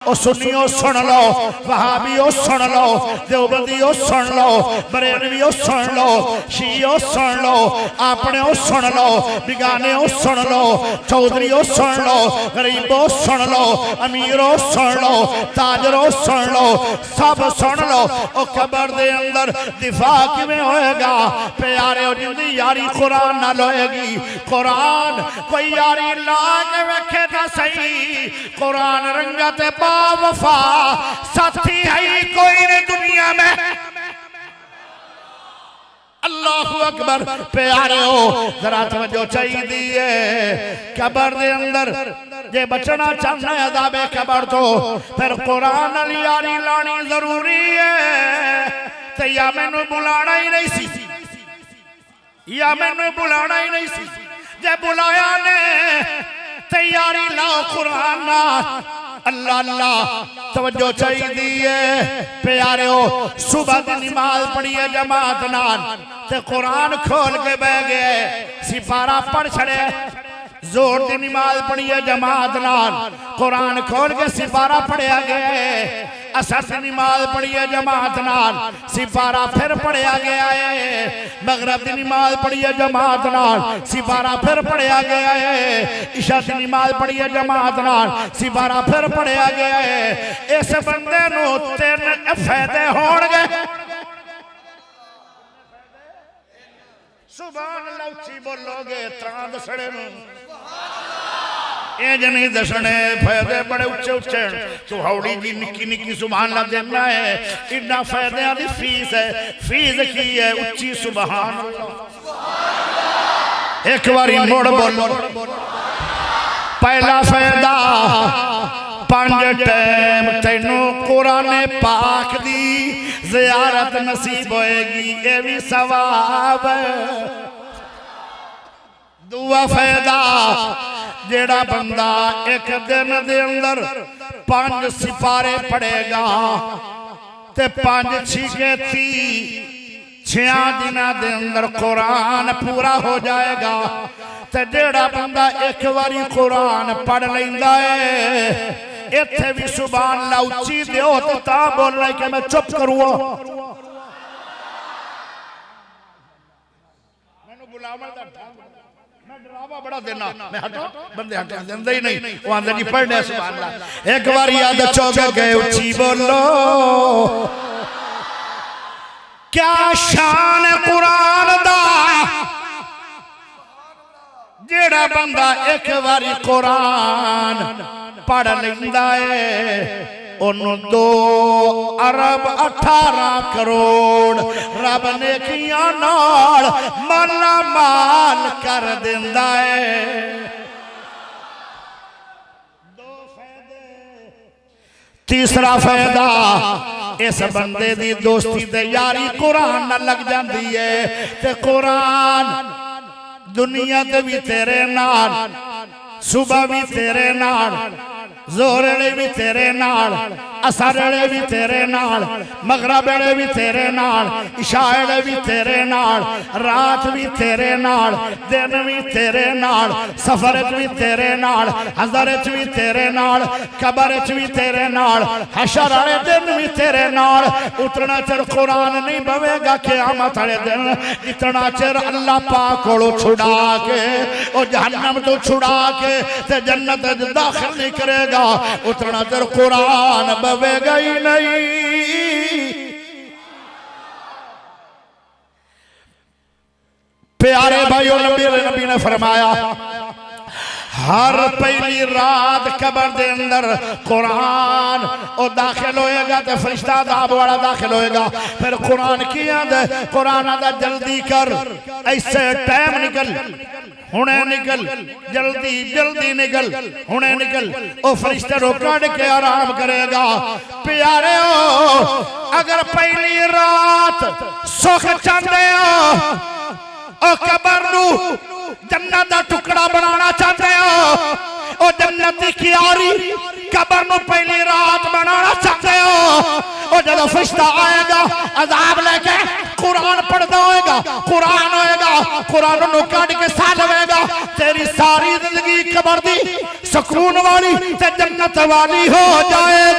ओ सुन्नियो सुन लो, वहाबियो सुन लो, देवबंदियो सुन लो, बरेलवियो सुन लो, शियो सुन लो, अपने सुन लो, बिगाने सुन लो, चौधरीओ सुन लो, गरीबो सुन लो, अमीरो सुन लो, ताजरो सुन लो, सब सुन लो। ओ कबर दे अंदर दिफा किवें होएगा? प्यारे ओ जिंदी यारी कुरान नाल होएगी। कुरान कोई यारी ला के वेखे तां सही, कुरान रंगत वफा साथी है कोई नहीं दुनिया में। अल्लाहु अकबर। प्यारे हो जरा तवज्जो चाहिए। कबर दे अंदर जे बचना चाहना है अज़ाबे कबर तो फिर कुरान वाली यारी लानी जरूरी है। ते या मैनू बुलाना ही नहीं सी, या मैनू बुलाना ही नहीं सी। जे बुलाया ने तैयारी लाओ कुरान ना। अल्लाह अल्लाह तवज्जो चाहिए। प्यारे हो सुबह की नमाज पढ़ी है जमात नाल ते कुरान खोल के बह गए, सिपारा पढ़ छड़े। जोर की नमाज पढ़ी है जमात नाल, कुरान खोल के सिपारा पढ़िया गया। असर की नमाज पढ़ी है जमात नाल, सिपारा फिर पढ़िया गया है। मगरब की नमाज पढ़ी है जमात नाल, सिपारा फिर पढ़िया गया है। इशा की नमाज पढ़ी है जमात नाल, सिपारा फिर पढ़िया गया है। इस बंदे नू तीन फायदे होणगे। सुभान अल्लाह उच्ची बोलोगे त्रां दसणे नू इंज नहीं दसने। फायदे बड़े उच्चे उच्चे। तू हौड़ी जी निक्की निक्की सुभान अल्लाह देना है। इन्ना फायदे दी फीस है। फीस की है उच्ची सुभान अल्लाह। एक बारी मुड़ बोलो। पहला फायदा पांच टाइम तेनू कुरान पाक दी ज़ियारत नसीब होएगी, ये भी सवाब है। दूआ फायदा जेड़ा बंदा एक दिन दे अंदर 5 सिपारे पढ़ेगा ते 5 छिके 6 दिना दे अंदर कुरान पूरा हो जाएगा। ते जेड़ा बंदा एक बारी कुरान पढ़ लेंदा है इत्थे भी सुभान अल्लाह उच्ची दियो तो ता बोलना कि मैं चुप करूँ। मैनू बुलावन दा मैं डरावा बड़ा देना, मैं हटो बंदे हटे देंदे ही नहीं। वो आंदे नहीं पढ़ने सुभान अल्लाह। एक बार याद चौके गए उच्ची बोलो। क्या शान कुरान दा जेड़ा बंदा एक बारी कुरान पढ़ लेंदा है ओनू 2 अरब 18 करोड़ रब ने किया नाल माला माल कर देंदा है। 2 फायदे। तीसरा फायदा इस बंदे दी दोस्ती ते यारी कुरान नाल लग जाती है ते कुरान दुनिया ते भी तेरे नाल, सुबह भी तेरे नाल, जोर वेले भी तेरे नाल, असर वेले भी तेरे नाल, मगरब वेले भी तेरे नाल, इशा वेले भी तेरे नाल, रात भी तेरे नाल, दिन भी तेरे नाल, सफर भी तेरे नाल, हज़र भी तेरे नाल, कबर भी तेरे नाल, हशर वाले दिन भी तेरे नाल। उतना चिर कुरान नहीं बवेगा क़यामत वाले दिन जितना चिर अल्लाह पाक कोलों छुड़ा के और जहन्नम तो छुड़ा के ते जन्नत दाखिल नहीं करेगा उतना देर कुरान बवेगा ही नहीं। प्यारे भाइयों नबी ने फरमाया हर पहली रात कबर दे अंदर कुरान और दाखिल होएगा तो फरिश्ता अज़ाब वाला दाखिल होएगा। फिर कुरान की आंदा कुरान आंदा जल्दी कर, ऐसे टाइम निकल, हुणे निकल, जल्दी जल्दी निकल, हुणे निकल। ओ फरिश्ता रोकड़ के आराम करेगा। प्यारे हो अगर पहली रात सुख चाहते हो ओ कबर नू जन्नत का टुकड़ा बनाना चाहते हो ओ जन्नत की क्यारी कबर नू पहली रात बनाना चाहते हो। और जब फरिश्ता आएगा अज़ाब लेके कुरान पढ़ता होएगा, कुरान होएगा, कुरान नू कट के सालवेगा। तेरी सारी जिंदगी कबर दी सुकून वाली ते जन्नत वाली हो जाएगी।